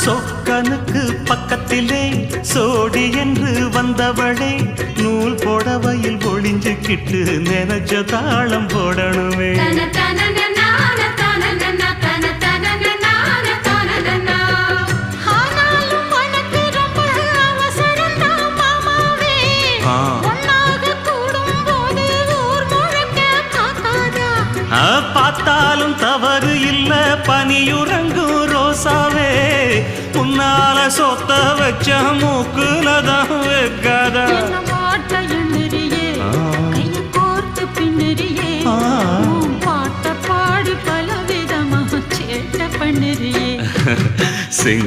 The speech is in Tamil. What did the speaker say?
சொக்கனுக்கு பக்கத்திலே சோடி என்று வந்தவளே நூல் புடவையில் ஒளிஞ்சுக்கிட்டு நினைச்ச தாளம் போடணுமே. பார்த்தாலும் தவறு இல்ல பனியுறங்கும் ரோசாவே உன்னால சொத்த வச்ச மூக்குலதான் வைக்காத பாட்ட பாடி பல விதமா சேட்ட பண்ணுறியே.